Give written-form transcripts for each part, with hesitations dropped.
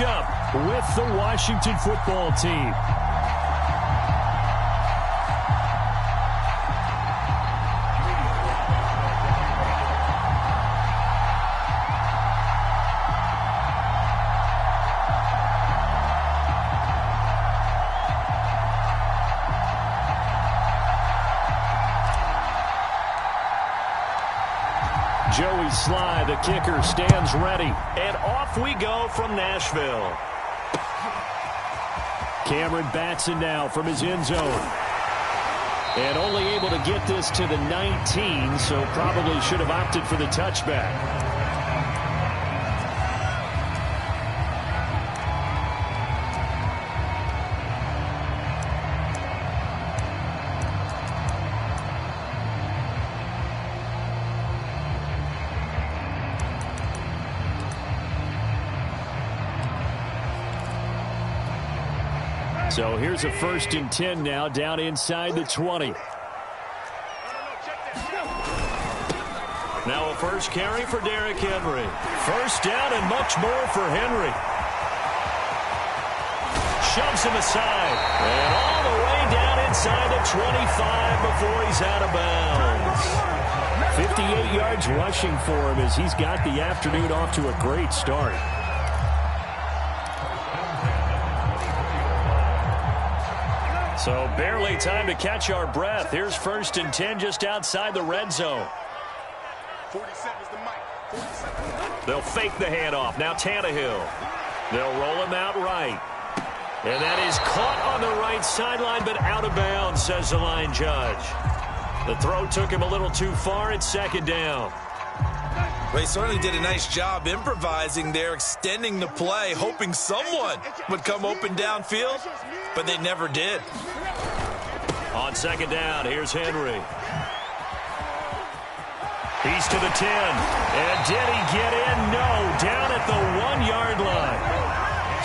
matchup with the Washington football team. Joey Sly, the kicker, stands ready. And off we go from Nashville. Cameron Batson now from his end zone. And only able to get this to the 19, so probably should have opted for the touchback. So here's a 1st and 10 now, down inside the 20. Now a first carry for Derrick Henry. First down and much more for Henry. Shoves him aside. And all the way down inside the 25 before he's out of bounds. 58 yards rushing for him as he's got the afternoon off to a great start. So barely time to catch our breath. Here's 1st and 10 just outside the red zone. 47 is the mic. 47. They'll fake the handoff. Now Tannehill. They'll roll him out right. And that is caught on the right sideline, but out of bounds, says the line judge. The throw took him a little too far. It's 2nd down. Well, he certainly did a nice job improvising there, extending the play, hoping someone would come open downfield, but they never did. On 2nd down, here's Henry. He's to the 10. And did he get in? No, down at the 1-yard line.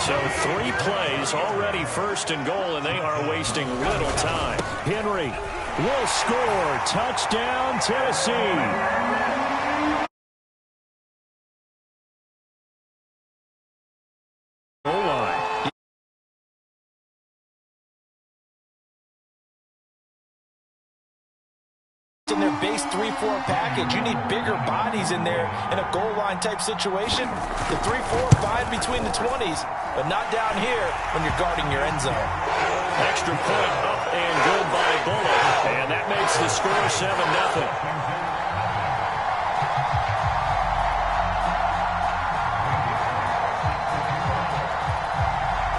So 3 plays, already 1st and goal, and they are wasting little time. Henry will score. Touchdown, Tennessee. In their base 3-4 package, you need bigger bodies in there in a goal line type situation. The 3-4 fine between the 20s, but not down here when you're guarding your end zone. Extra point up and good by Bullock, and that makes the score 7-0.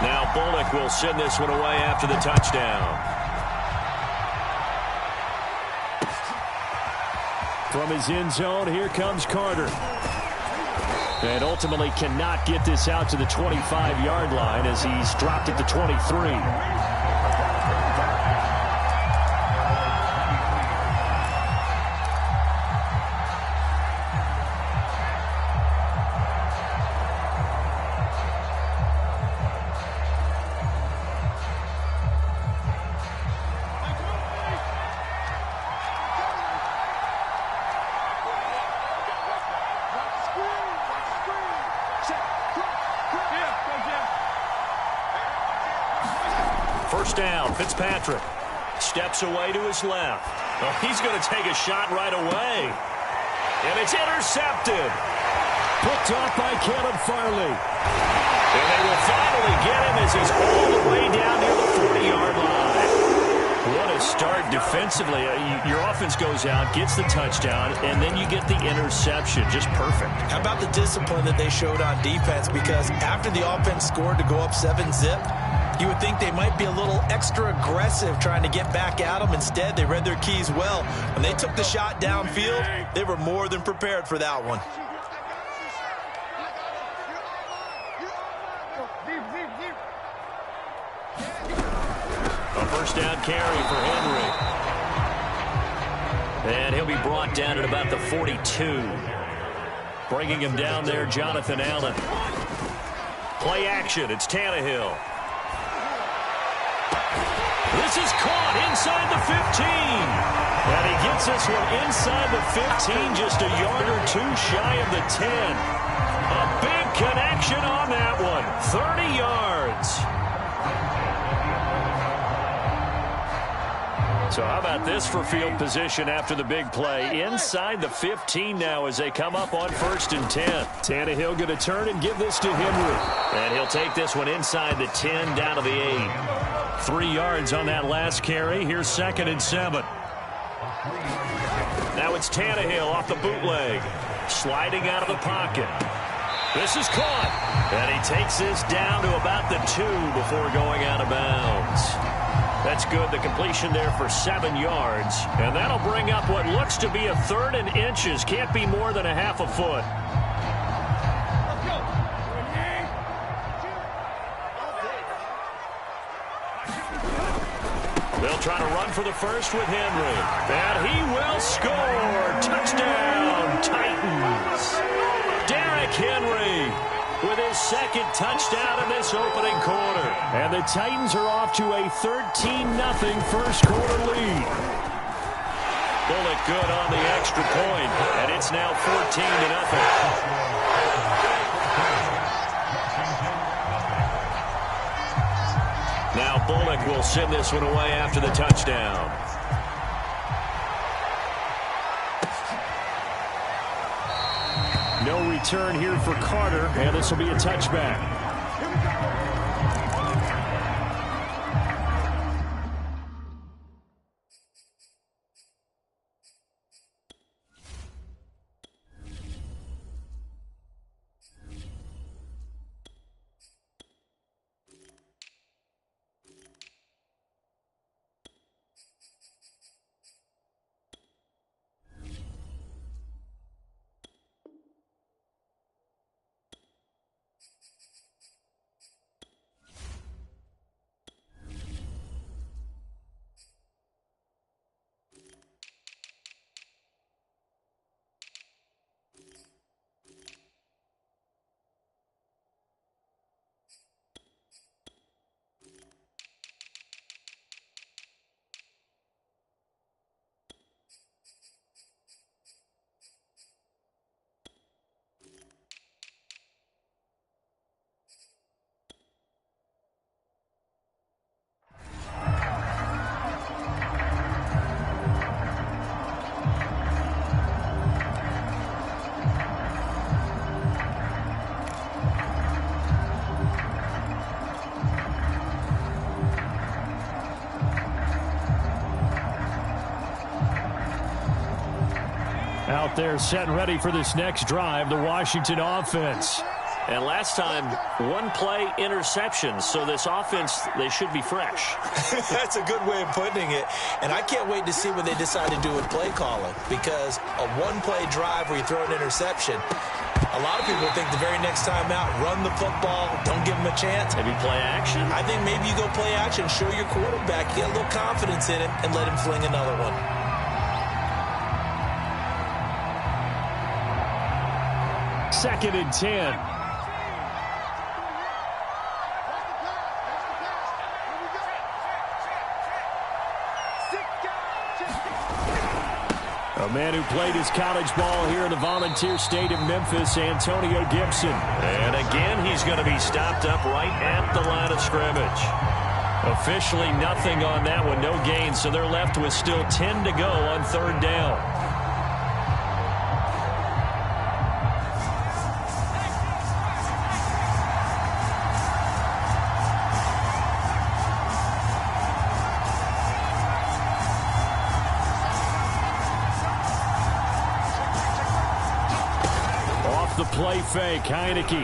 Now Bullock will send this one away after the touchdown. From his end zone, here comes Carter. And ultimately cannot get this out to the 25-yard line as he's dropped at the 23. First down, Fitzpatrick steps away to his left. Oh, he's going to take a shot right away. And it's intercepted. Picked off by Caleb Farley. And they will finally get him as he's all the way down near the 40-yard line. What a start defensively. Your offense goes out, gets the touchdown, and then you get the interception. Just perfect. How about the discipline that they showed on defense? Because after the offense scored to go up 7-zip, you would think they might be a little extra aggressive trying to get back at them. Instead, they read their keys well. When they took the shot downfield, they were more than prepared for that one. A first down carry for Henry. And he'll be brought down at about the 42. Bringing him down there, Jonathan Allen. Play action, it's Tannehill. This is caught inside the 15. And he gets this one inside the 15, just a yard or two shy of the 10. A big connection on that one. 30 yards. So how about this for field position after the big play? Inside the 15 now as they come up on 1st and 10. Tannehill going to turn and give this to Henry. And he'll take this one inside the 10 down to the 8. 3 yards on that last carry. Here's 2nd and 7. Now it's Tannehill off the bootleg. Sliding out of the pocket. This is caught. And he takes this down to about the 2 before going out of bounds. That's good. The completion there for 7 yards. And that'll bring up what looks to be a 3rd and inches. Can't be more than a half a foot. They'll try to run for the first with Henry. And he will score. Touchdown, Titans. Derrick Henry with his 2nd touchdown in this opening quarter. And the Titans are off to a 13-0 first quarter lead. Bullock good on the extra point, and it's now 14-0. Now Bullock will send this one away after the touchdown. No return here for Carter, and this will be a touchback. Out there set and ready for this next drive, the Washington offense. And last time, 1 play interception, so this offense, they should be fresh. That's a good way of putting it. And I can't wait to see what they decide to do with play calling, because a 1-play drive where you throw an interception, a lot of people think the very next time out, run the football, don't give them a chance. Maybe play action? I think maybe you go play action, show your quarterback, get a little confidence in it, and let him fling another one. 2nd and 10. A man who played his college ball here in the Volunteer State of Memphis, Antonio Gibson. And again, he's going to be stopped up right at the line of scrimmage. Officially nothing on that one, no gain, so they're left with still 10 to go on 3rd down. The play fake, Heineke.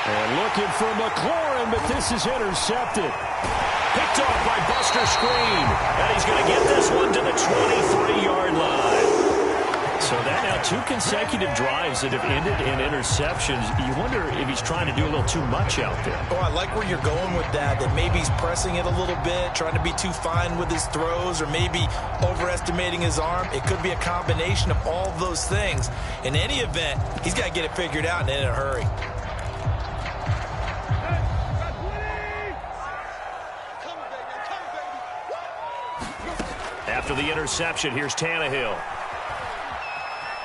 And looking for McLaurin, but this is intercepted. Picked off by Buster Screen. And he's going to get this one to the 23-yard line. So that now 2 consecutive drives that have ended in interceptions. You wonder if he's trying to do a little too much out there. Oh, I like where you're going with that maybe he's pressing it a little bit, trying to be too fine with his throws, or maybe overestimating his arm. It could be a combination of all of those things. In any event, he's got to get it figured out and in a hurry. After the interception, here's Tannehill.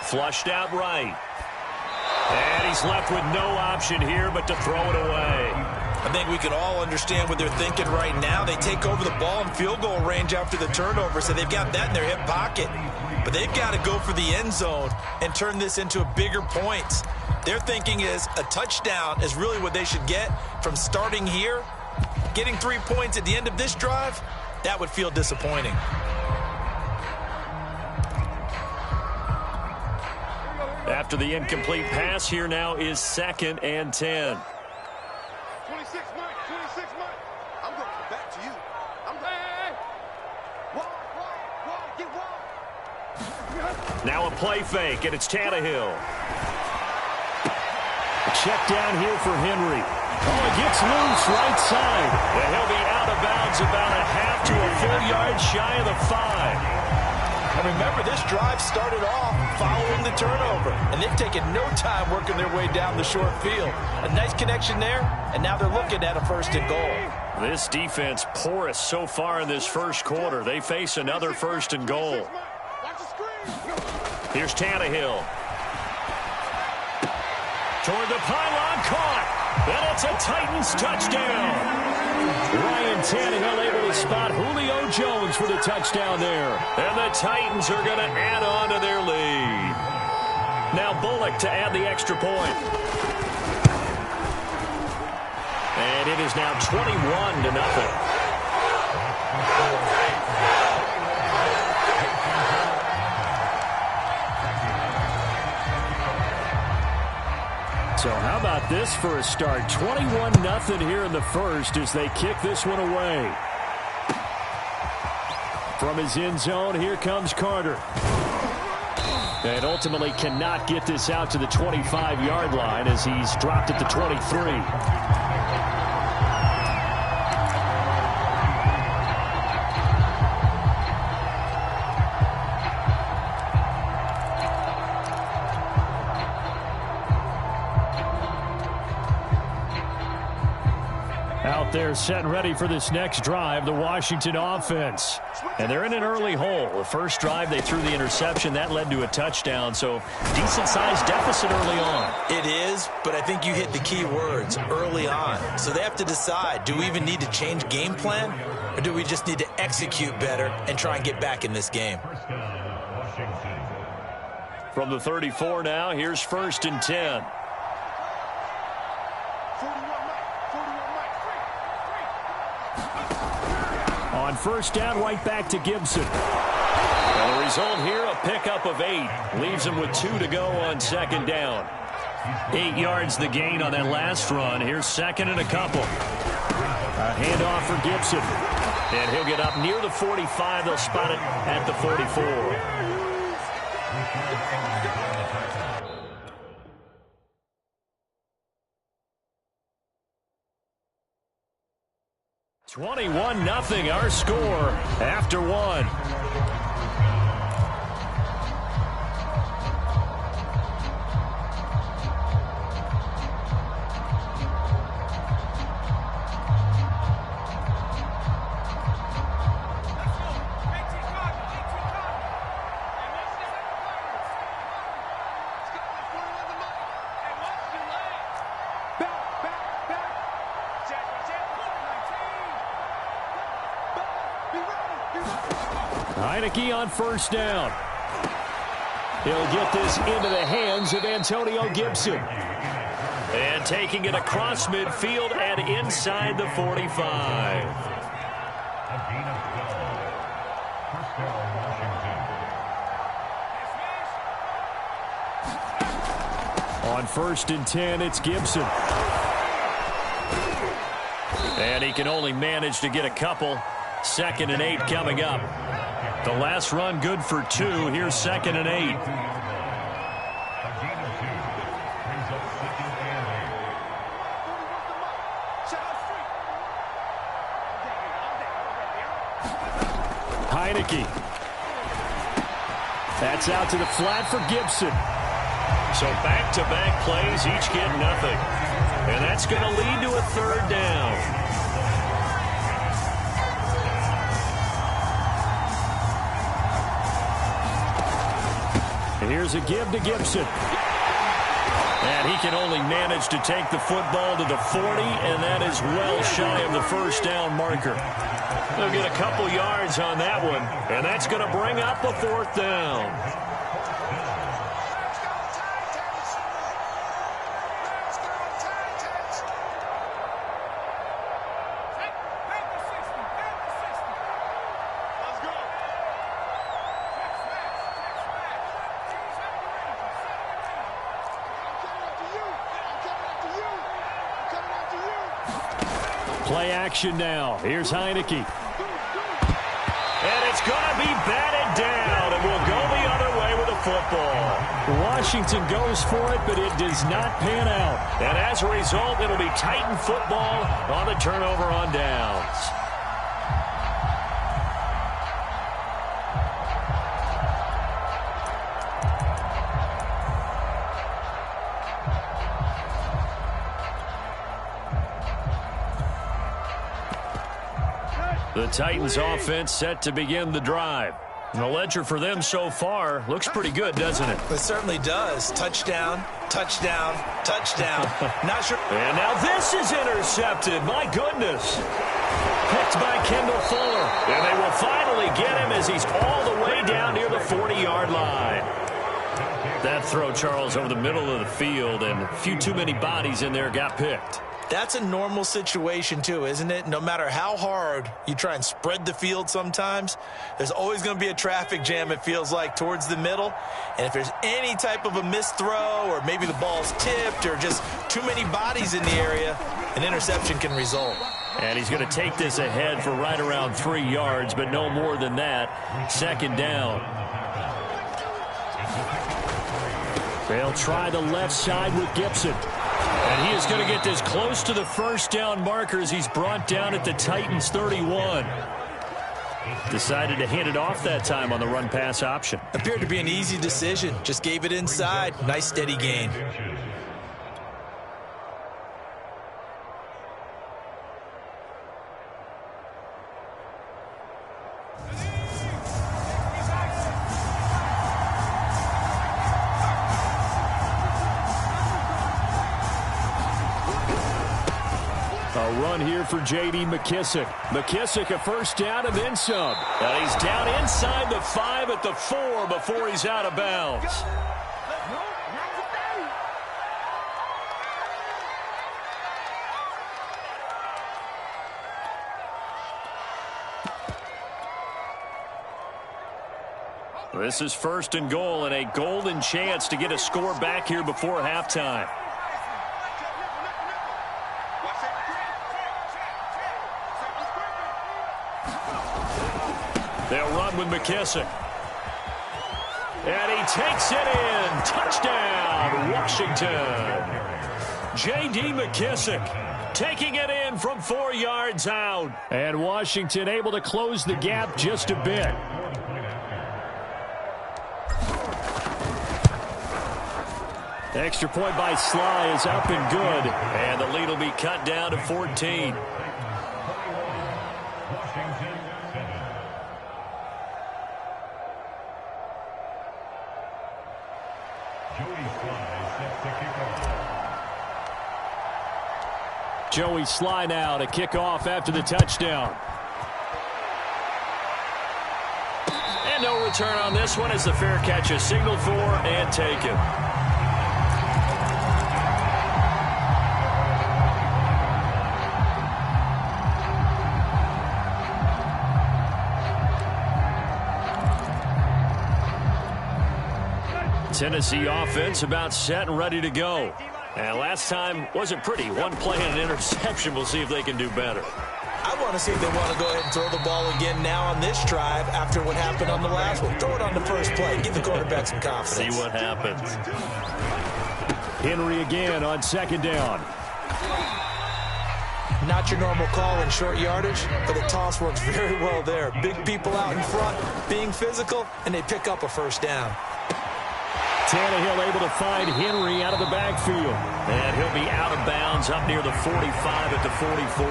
Flushed out right. And he's left with no option here but to throw it away. I think we can all understand what they're thinking right now. They take over the ball in field goal range after the turnover, so they've got that in their hip pocket. But they've got to go for the end zone and turn this into a bigger points. Their thinking is a touchdown is really what they should get from starting here. Getting 3 points at the end of this drive, that would feel disappointing. After the incomplete pass, here now is 2nd and 10. 26 Mike, 26 Mike. I'm going to come back to you. I'm going. Hey. Wide, get wide. Now a play fake, and it's Tannehill. A check down here for Henry. Oh, it gets loose right side. And he'll be out of bounds about a half to a full yard shy of the 5. And remember, this drive started off following the turnover, and they've taken no time working their way down the short field. A nice connection there, and now they're looking at a 1st and goal. This defense porous so far in this first quarter. They face another 1st and goal. Here's Tannehill. Toward the pylon, caught. And it's a Titans touchdown. Ryan Tannehill able to spot Julio Jones for the touchdown there. And the Titans are going to add on to their lead. Now Bullock to add the extra point. And it is now 21-0. So how about this for a start? 21-0 here in the first as they kick this one away. From his end zone, here comes Carter. And ultimately cannot get this out to the 25-yard line as he's dropped at the 23. Out there set and ready for this next drive, the Washington offense. And they're in an early hole. The first drive, they threw the interception. That led to a touchdown, so decent-sized deficit early on. It is, but I think you hit the key words, early on. So they have to decide, do we even need to change game plan, or do we just need to execute better and try and get back in this game? From the 34 now, here's 1st and 10. On 1st down, right back to Gibson. And the result here, a pickup of 8. Leaves him with 2 to go on 2nd down. 8 yards the gain on that last run. Here's 2nd and a couple. A handoff for Gibson. And he'll get up near the 45. They'll spot it at the 44. 21-0 our score after 1. Heineke on 1st down. He'll get this into the hands of Antonio Gibson. And taking it across midfield and inside the 45. On 1st and 10, it's Gibson. And he can only manage to get a couple. 2nd and 8 coming up. The last run good for 2. Here's 2nd and 8. Heineke. That's out to the flat for Gibson. So back-to-back plays, each get nothing. And that's going to lead to a 3rd down. Here's a give to Gibson. And he can only manage to take the football to the 40, and that is well shy of the first down marker. They'll get a couple yards on that one, and that's going to bring up a fourth down. Play action now. Here's Heineke. And it's going to be batted down, and we'll go the other way with the football. Washington goes for it, but it does not pan out. And as a result, it'll be Titan football on the turnover on downs. The Titans offense set to begin the drive. And the ledger for them so far looks pretty good, doesn't it? It certainly does. Touchdown, touchdown, touchdown. Not sure. And now this is intercepted. My goodness. Picked by Kendall Fuller. And they will finally get him as he's all the way down near the 40-yard line. That throw, Charles, over the middle of the field, and a few too many bodies in there got picked. That's a normal situation, too, isn't it? No matter how hard you try and spread the field sometimes, there's always going to be a traffic jam, it feels like, towards the middle. And if there's any type of a missed throw or maybe the ball's tipped or just too many bodies in the area, an interception can result. And he's going to take this ahead for right around 3 yards, but no more than that. Second down. They'll try the left side with Gibson. And he is going to get this close to the first down marker as he's brought down at the Titans 31. Decided to hand it off that time on the run-pass option. Appeared to be an easy decision. Just gave it inside. Nice steady gain. A run here for J.D. McKissick. McKissick a first down and then some. And he's down inside the 5 at the 4 before he's out of bounds. This is first and goal and a golden chance to get a score back here before halftime. They'll run with McKissick. And he takes it in. Touchdown, Washington. J.D. McKissick taking it in from 4 yards out. And Washington able to close the gap just a bit. The extra point by Sly is up and good. And the lead will be cut down to 14. Joey Sly now to kick off after the touchdown. And no return on this one as the fair catch is signaled for and taken. Tennessee offense about set and ready to go. And last time wasn't pretty. One play and an interception. We'll see if they can do better. I want to see if they want to go ahead and throw the ball again now on this drive after what happened on the last one. Throw it on the first play. Give the quarterback some confidence. See what happens. Henry again on second down. Not your normal call in short yardage, but the toss works very well there. Big people out in front, being physical, and they pick up a first down. Tannehill able to find Henry out of the backfield. And he'll be out of bounds up near the 45 at the 44.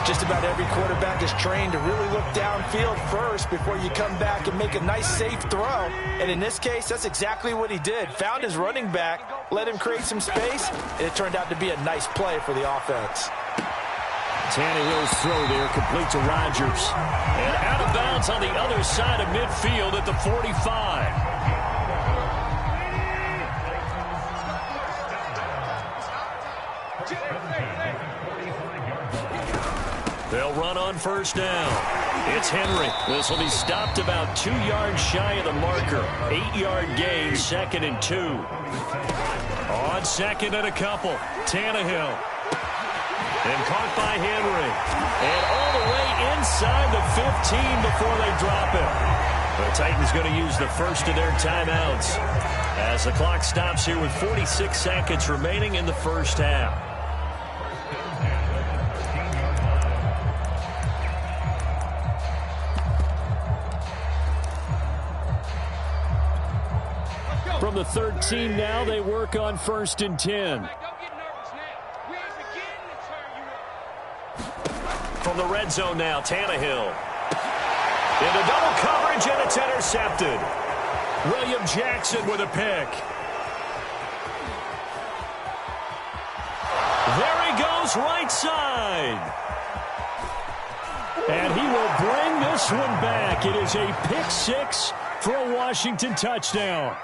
Just about every quarterback is trained to really look downfield first before you come back and make a nice, safe throw. And in this case, that's exactly what he did. Found his running back, let him create some space, and it turned out to be a nice play for the offense. Tannehill's throw there complete to Rodgers. And out of bounds on the other side of midfield at the 45. They'll run on first down. It's Henry. This will be stopped about 2 yards shy of the marker. 8-yard gain, 2nd and 2. On 2nd and a couple. Tannehill. And caught by Henry. And all the way inside the 15 before they drop him. The Titans going to use the first of their timeouts as the clock stops here with 46 seconds remaining in the first half. From the 13 now, they work on 1st and 10. From the red zone now, Tannehill. Into double coverage, and it's intercepted. William Jackson with a pick. There he goes, right side. And he will bring this one back. It is a pick 6 for a Washington touchdown.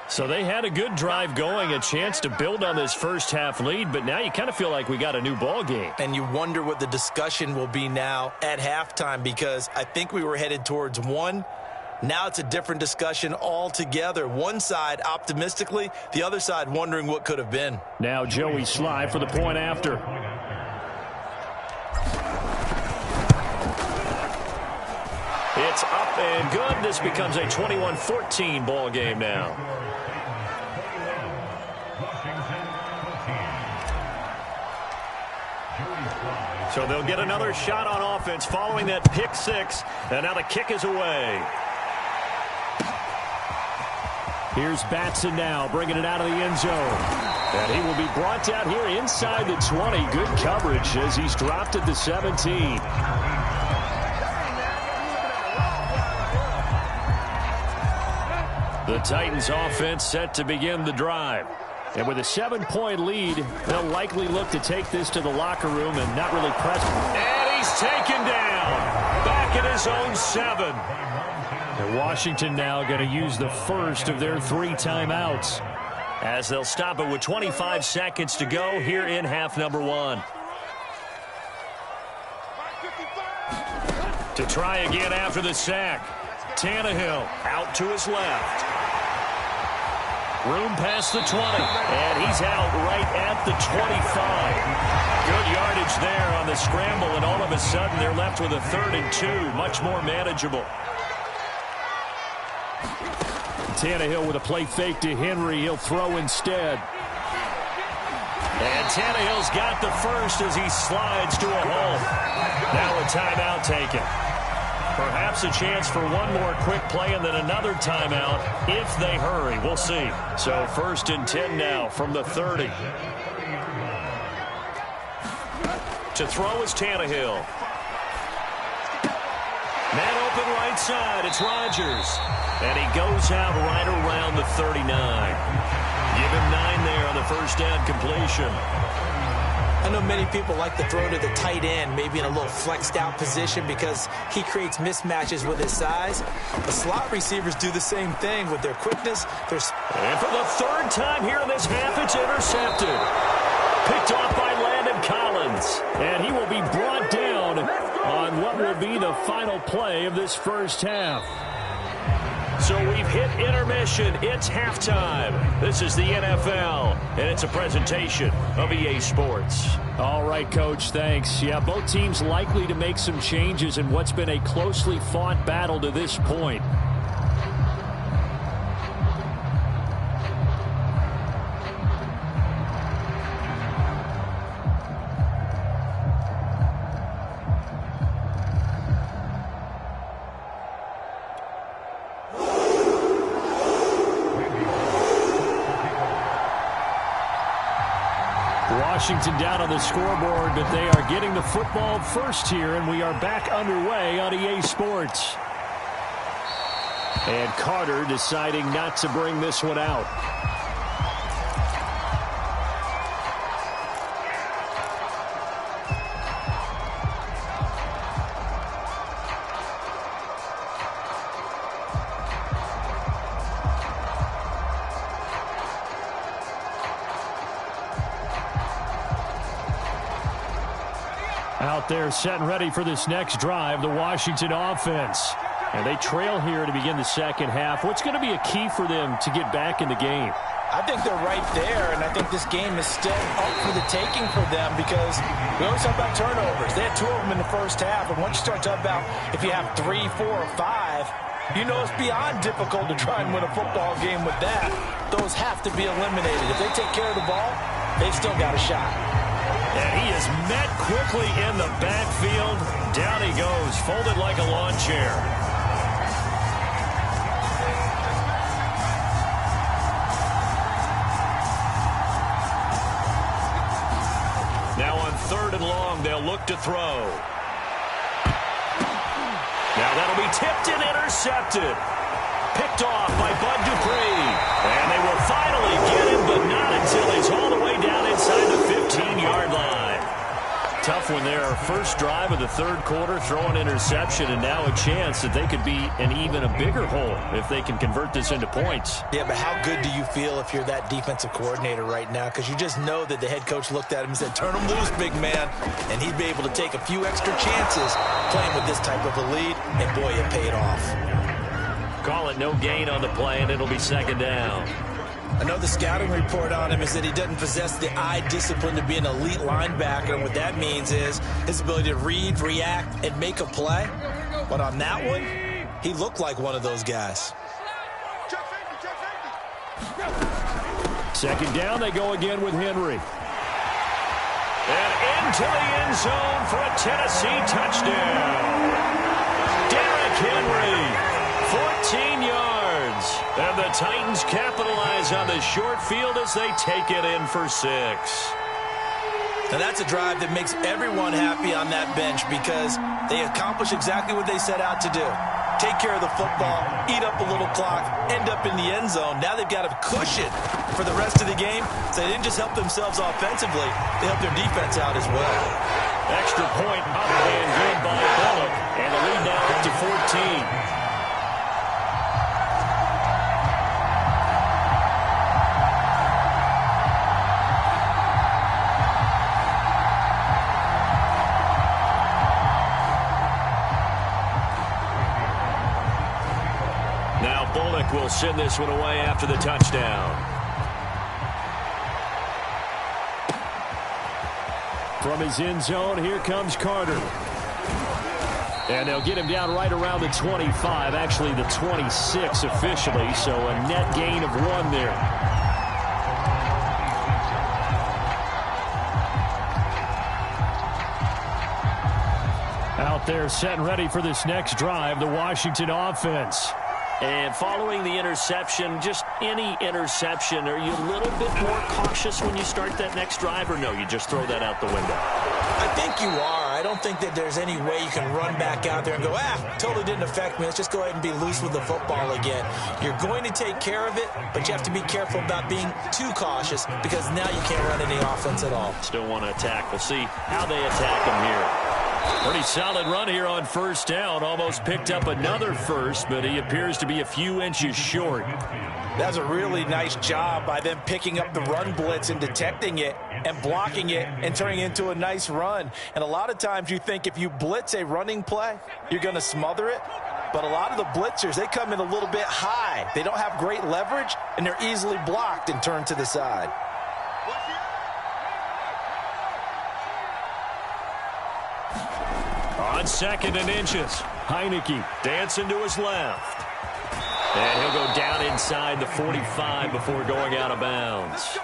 So they had a good drive going, a chance to build on this first half lead, but now you kind of feel like we got a new ball game. And you wonder what the discussion will be now at halftime, because I think we were headed towards one. Now it's a different discussion altogether. One side optimistically, the other side wondering what could have been. Now Joey Sly for the point after. It's up and good. This becomes a 21-14 ball game now. So they'll get another shot on offense following that pick 6. And now the kick is away. Here's Batson now, bringing it out of the end zone. And he will be brought down here inside the 20. Good coverage as he's dropped at the 17. The Titans offense set to begin the drive. And with a 7-point lead, they'll likely look to take this to the locker room and not really press. And he's taken down. Back at his own 7. And Washington now going to use the first of their 3 timeouts, as they'll stop it with 25 seconds to go here in half number 1. To try again after the sack. Tannehill out to his left. Room past the 20, and he's out right at the 25. Good yardage there on the scramble, and all of a sudden they're left with a 3rd and 2, much more manageable. Tannehill with a play fake to Henry. He'll throw instead. And Tannehill's got the first as he slides to a hole. Now a timeout taken. Perhaps a chance for one more quick play and then another timeout if they hurry. We'll see. So 1st and 10 now from the 30. To throw is Tannehill. Man open right side. It's Rodgers. And he goes out right around the 39. Give him 9 there on the first down completion. I know many people like to throw to the tight end, maybe in a little flexed out position because he creates mismatches with his size. The slot receivers do the same thing with their quickness. And for the 3rd time here in this half, it's intercepted. Picked off by Landon Collins. And he will be brought down on what will be the final play of this first half. So we've hit intermission. It's halftime. This is the NFL, and it's a presentation of EA Sports. All right, Coach, thanks. Yeah, both teams likely to make some changes in what's been a closely fought battle to this point. Washington down on the scoreboard, but they are getting the football first here, and we are back underway on EA Sports. And Carter deciding not to bring this one out. Out there set and ready for this next drive, the Washington offense. And they trail here to begin the second half. What's going to be a key for them to get back in the game? I think they're right there, and I think this game is still up for the taking for them because we always talk about turnovers. They had 2 of them in the first half, and once you start talking about if you have 3, 4, or 5, you know it's beyond difficult to try and win a football game with that. Those have to be eliminated. If they take care of the ball, they've still got a shot. And he is met quickly in the backfield. Down he goes, folded like a lawn chair. Now on 3rd and long, they'll look to throw. Now that'll be tipped and intercepted. Picked off by Bud Dupree. And they will finally get him, but not until he's all the way down inside the 15-yard line. Tough one there. First drive of the 3rd quarter, throw an interception, and now a chance that they could be in even a bigger hole if they can convert this into points. Yeah, but how good do you feel if you're that defensive coordinator right now? Because you just know that the head coach looked at him and said, turn him loose, big man. And he'd be able to take a few extra chances playing with this type of a lead, and boy, it paid off. Call it no gain on the play, and it'll be 2nd down. I know the scouting report on him is that he doesn't possess the eye discipline to be an elite linebacker, and what that means is his ability to read, react, and make a play. But on that one, he looked like one of those guys. 2nd down, they go again with Henry. And into the end zone for a Tennessee touchdown. Derrick Henry, 14 yards. And the Titans capitalize on the short field as they take it in for 6. And that's a drive that makes everyone happy on that bench because they accomplish exactly what they set out to do. Take care of the football, eat up a little clock, end up in the end zone. Now they've got a cushion for the rest of the game. So they didn't just help themselves offensively, they helped their defense out as well. Extra point up and good by Bullock. And the lead now up to 14. Will send this one away after the touchdown. From his end zone, here comes Carter. And they'll get him down right around the 25, actually the 26 officially, so a net gain of 1 there. Out there set and ready for this next drive, the Washington offense. And following the interception, just any interception, are you a little bit more cautious when you start that next drive, or no, you just throw that out the window? I think you are. I don't think that there's any way you can run back out there and go, totally didn't affect me. Let's just go ahead and be loose with the football again. You're going to take care of it, but you have to be careful about being too cautious because now you can't run any offense at all. Still want to attack. We'll see how they attack him here. Pretty solid run here on 1st down. Almost picked up another first, but he appears to be a few inches short. That's a really nice job by them picking up the run blitz and detecting it and blocking it and turning it into a nice run. And a lot of times you think if you blitz a running play, you're going to smother it. But a lot of the blitzers, they come in a little bit high. They don't have great leverage, and they're easily blocked and turned to the side. On 2nd and inches, Heineke dancing to his left. And he'll go down inside the 45 before going out of bounds.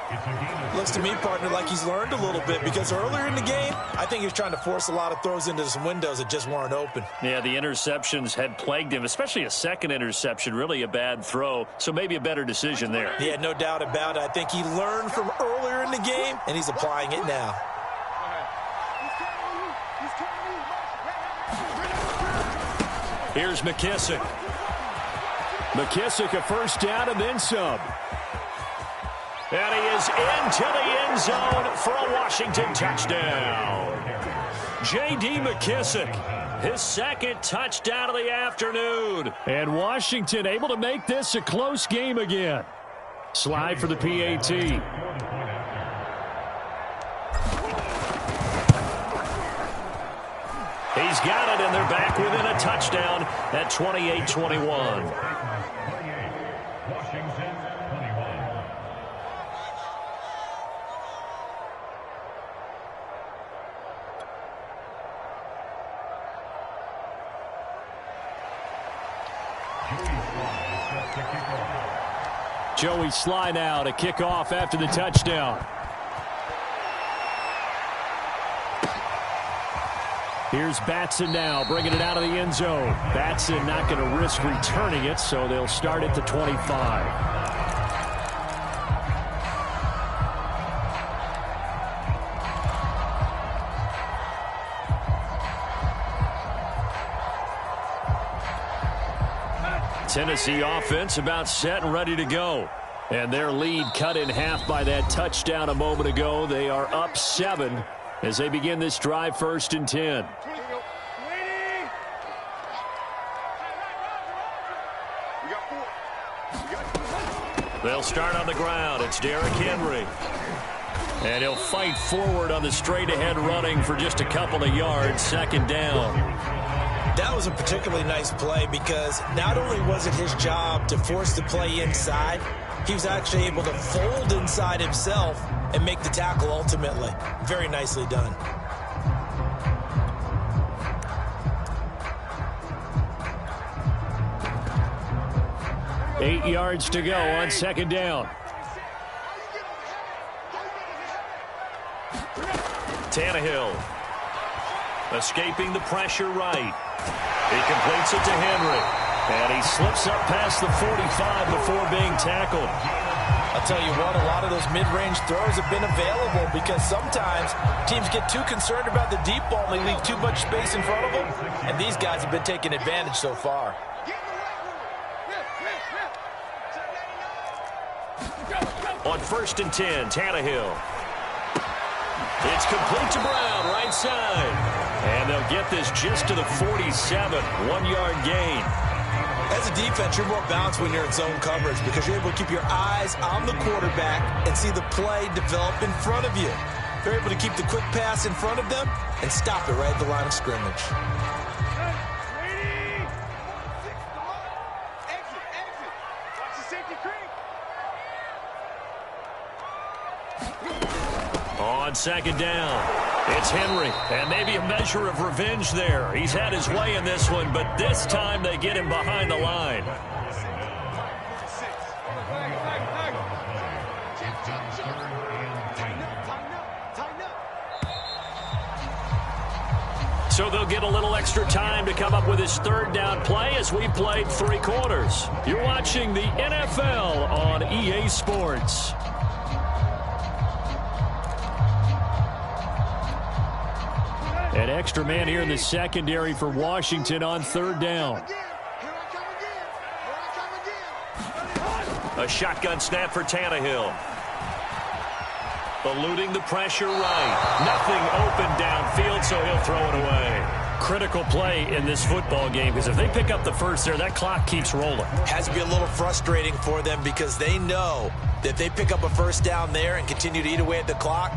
Looks to me, partner, like he's learned a little bit because earlier in the game, I think he was trying to force a lot of throws into some windows that just weren't open. Yeah, the interceptions had plagued him, especially a 2nd interception, really a bad throw, so maybe a better decision there. Yeah, no doubt about it. I think he learned from earlier in the game, and he's applying it now. Here's McKissick. McKissick a 1st down and then some. And he is into the end zone for a Washington touchdown. J.D. McKissick, his 2nd touchdown of the afternoon. And Washington able to make this a close game again. Slide for the PAT. He's got it, and they're back within a touchdown at 28-21. Joey Sly now to kick off after the touchdown. Here's Batson now, bringing it out of the end zone. Batson not going to risk returning it, so they'll start at the 25. Tennessee offense about set and ready to go. And their lead cut in half by that touchdown a moment ago. They are up 7 as they begin this drive, 1st and 10. They'll start on the ground. It's Derrick Henry. And he'll fight forward on the straight-ahead running for just a couple of yards. 2nd down. That was a particularly nice play because not only was it his job to force the play inside, he was actually able to fold inside himself and make the tackle ultimately. Very nicely done. Eight yards to go on 2nd down. Tannehill escaping the pressure right. He completes it to Henry. And he slips up past the 45 before being tackled. I'll tell you what, a lot of those mid-range throws have been available because sometimes teams get too concerned about the deep ball and they leave too much space in front of them. And these guys have been taking advantage so far. On 1st and 10, Tannehill. It's complete to Brown, right side. And they'll get this just to the 47, 1-yard gain. As a defense, you're more balanced when you're in zone coverage because you're able to keep your eyes on the quarterback and see the play develop in front of you. You're able to keep the quick pass in front of them and stop it right at the line of scrimmage. On 2nd down, it's Henry, and maybe a measure of revenge there. He's had his way in this one, but this time they get him behind the line. So they'll get a little extra time to come up with his 3rd down play as we played 3 quarters. You're watching the NFL on EA Sports. An extra man here in the secondary for Washington on 3rd down. A shotgun snap for Tannehill. Eluding the pressure right. Nothing open downfield, so he'll throw it away. Critical play in this football game because if they pick up the first there, that clock keeps rolling. Has to be a little frustrating for them because they know that if they pick up a 1st down there and continue to eat away at the clock,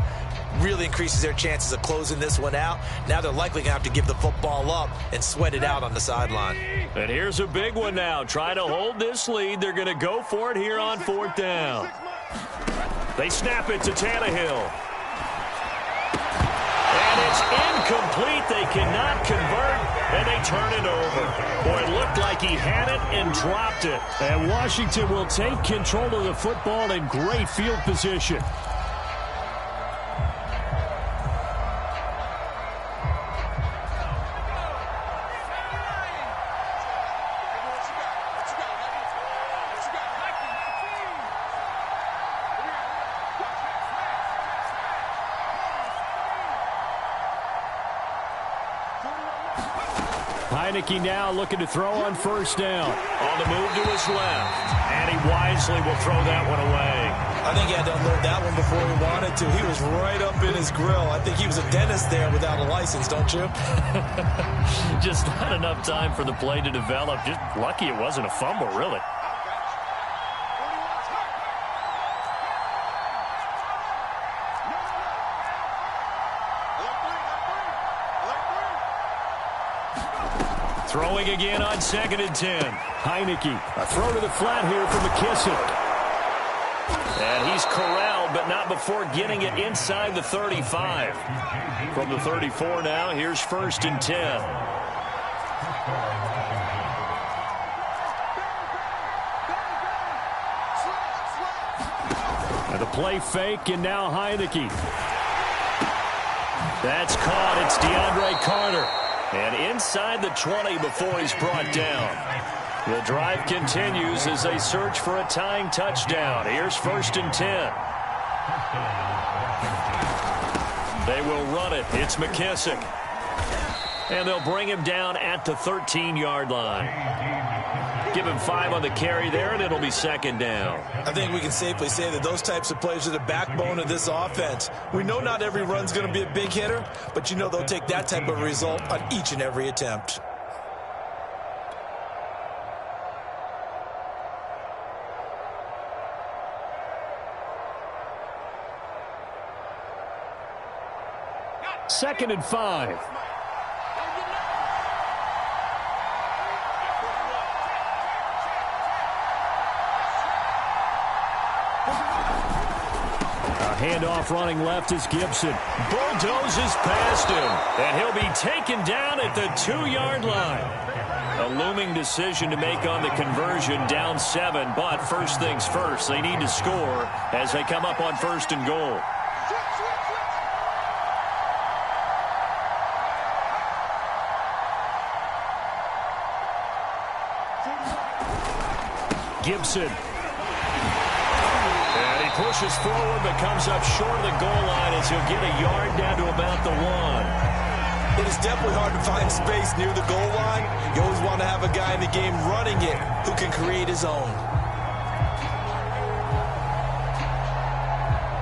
really increases their chances of closing this one out. Now they're likely going to have to give the football up and sweat it out on the sideline. And here's a big one now. Trying to hold this lead. They're going to go for it here on 4th down. They snap it to Tannehill. And it's incomplete. They cannot convert, and they turn it over. Boy, it looked like he had it and dropped it. And Washington will take control of the football in great field position. Heineke now looking to throw on 1st down. On the move to his left. And he wisely will throw that one away. I think he had to unload that one before he wanted to. He was right up in his grill. I think he was a dentist there without a license, don't you? Just not enough time for the play to develop. Just lucky it wasn't a fumble, really. Throwing again on 2nd and 10. Heineke, a throw to the flat here for McKissick. And he's corralled, but not before getting it inside the 35. From the 34 now, here's 1st and 10. And the play fake, and now Heineke. That's caught. It's DeAndre Carter. And inside the 20 before he's brought down. The drive continues as they search for a tying touchdown. Here's 1st and 10. They will run it. It's McKissick. And they'll bring him down at the 13-yard line. Give him 5 on the carry there, and it'll be 2nd down. I think we can safely say that those types of plays are the backbone of this offense. We know not every run's going to be a big hitter, but you know they'll take that type of result on each and every attempt. Second and 5. Handoff running left is Gibson. Bulldozes past him. And he'll be taken down at the 2-yard line. A looming decision to make on the conversion, down 7. But first things first, they need to score as they come up on 1st and goal. Gibson. Pushes forward, but comes up short of the goal line as he'll get a yard down to about the 1. It is definitely hard to find space near the goal line. You always want to have a guy in the game running it who can create his own.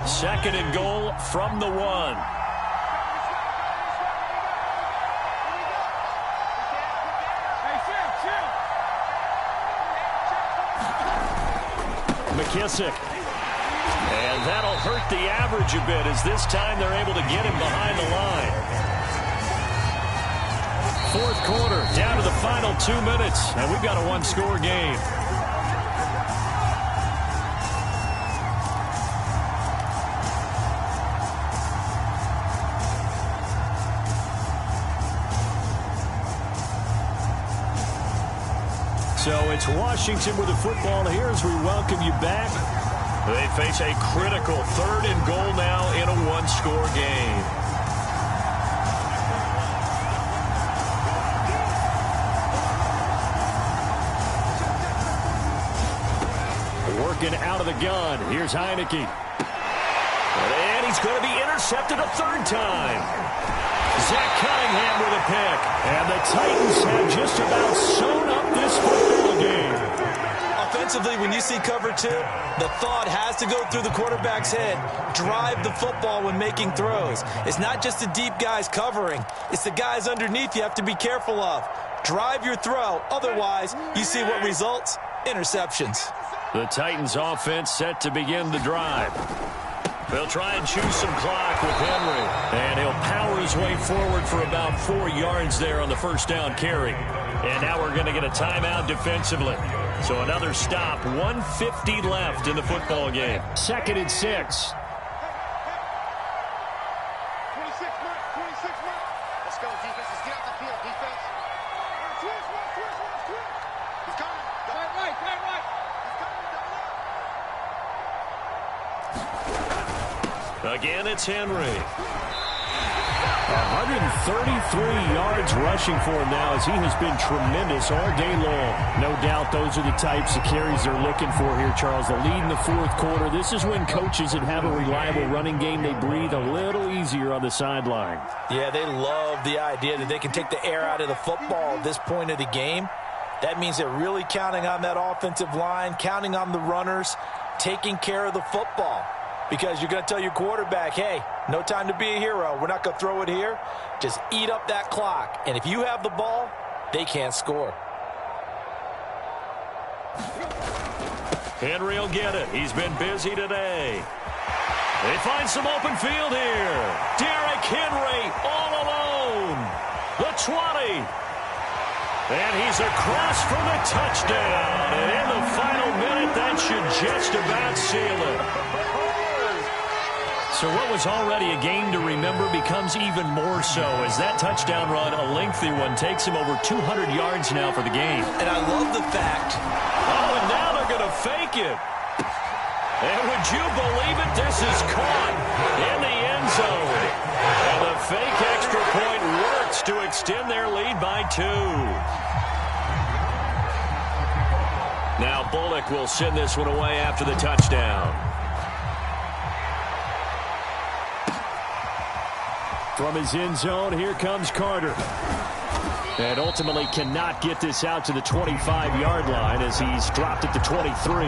2nd and goal from the 1. McKissick. And that'll hurt the average a bit as this time they're able to get him behind the line. 4th quarter, down to the final 2 minutes, and we've got a 1-score game. So it's Washington with the football here as we welcome you back. They face a critical 3rd and goal now in a 1-score game. Working out of the gun. Here's Heineke. And he's going to be intercepted a 3rd time. Zach Cunningham with a pick. And the Titans have just about sewn up this football game. Offensively, when you see cover 2, the thought has to go through the quarterback's head. Drive the football when making throws. It's not just the deep guys covering. It's the guys underneath you have to be careful of. Drive your throw. Otherwise, you see what results? Interceptions. The Titans offense set to begin the drive. They'll try and choose some clock with Henry. And he'll power his way forward for about 4 yards there on the 1st down carry. And now we're going to get a timeout defensively. So another stop, 1:50 left in the football game. 2nd and 6. 26 Mike, 26 Mike. Let's go, defense. Let's get out the field, defense. Twist. He's coming. Right. He's coming. Again, it's Henry. 133 yards rushing for him now as he has been tremendous all day long. No doubt those are the types of carries they're looking for here, Charles. The lead in the 4th quarter. This is when coaches that have a reliable running game, they breathe a little easier on the sideline. Yeah, they love the idea that they can take the air out of the football at this point of the game. That means they're really counting on that offensive line, counting on the runners, taking care of the football. Because you're going to tell your quarterback, hey, no time to be a hero. We're not going to throw it here. Just eat up that clock. And if you have the ball, they can't score. Henry will get it. He's been busy today. They find some open field here. Derrick Henry all alone. The 20. And he's across for the touchdown. And in the final minute, that should just about seal it. So what was already a game to remember becomes even more so as that touchdown run, a lengthy one, takes him over 200 yards now for the game. And I love the fact. Oh, and now they're going to fake it. And would you believe it? This is caught in the end zone. And the fake extra point works to extend their lead by 2. Now Bullock will send this one away after the touchdown. From his end zone, here comes Carter. And ultimately cannot get this out to the 25-yard line as he's dropped at the 23.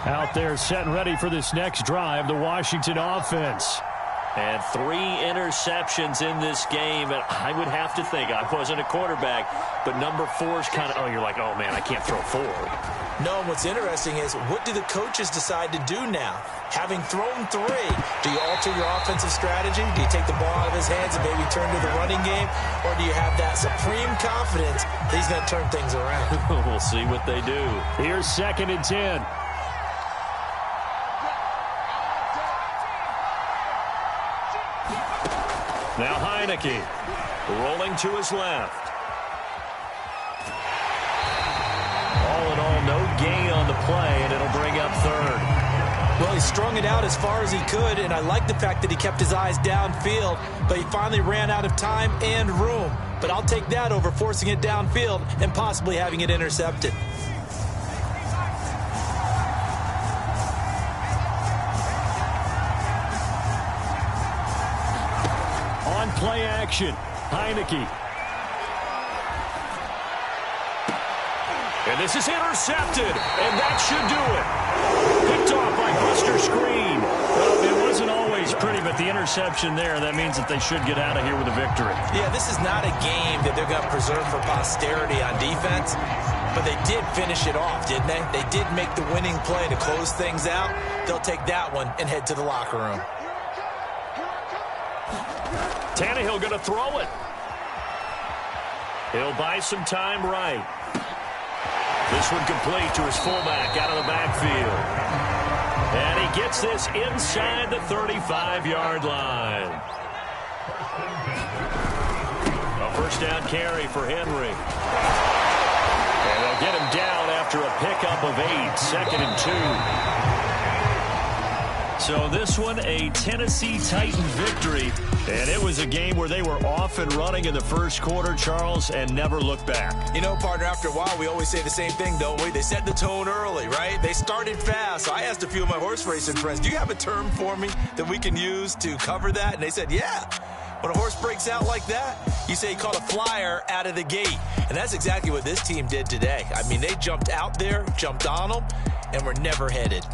Out there set and ready for this next drive, the Washington offense. And 3 interceptions in this game, and I would have to think, I wasn't a quarterback, but number 4 is kind of, oh, you're like, oh, man, I can't throw 4. No, and what's interesting is, what do the coaches decide to do now? Having thrown 3, do you alter your offensive strategy? Do you take the ball out of his hands and maybe turn to the running game? Or do you have that supreme confidence that he's going to turn things around? We'll see what they do. Here's 2nd and 10. Now Heineke rolling to his left. All in all, no gain on the play, and it'll bring up 3rd. Well, he strung it out as far as he could, and I like the fact that he kept his eyes downfield, but he finally ran out of time and room. But I'll take that over forcing it downfield and possibly having it intercepted. Play action. Heineke. And this is intercepted. And that should do it. Picked off by Buster Screen. Well, it wasn't always pretty, but the interception there, that means that they should get out of here with a victory. Yeah, this is not a game that they're going to preserve for posterity on defense, but they did finish it off, didn't they? They did make the winning play to close things out. They'll take that one and head to the locker room. Tannehill going to throw it. He'll buy some time right. This one complete to his fullback out of the backfield. And he gets this inside the 35-yard line. A first down carry for Henry. And they'll get him down after a pickup of 8, 2nd and 2. So this one, a Tennessee Titan victory. And it was a game where they were off and running in the first quarter, Charles, and never looked back. You know, partner, after a while, we always say the same thing, don't we? They set the tone early, right? They started fast. So I asked a few of my horse racing friends, do you have a term for me that we can use to cover that? And they said, yeah. When a horse breaks out like that, you say he caught a flyer out of the gate. And that's exactly what this team did today. I mean, they jumped out there, jumped on them, and were never headed.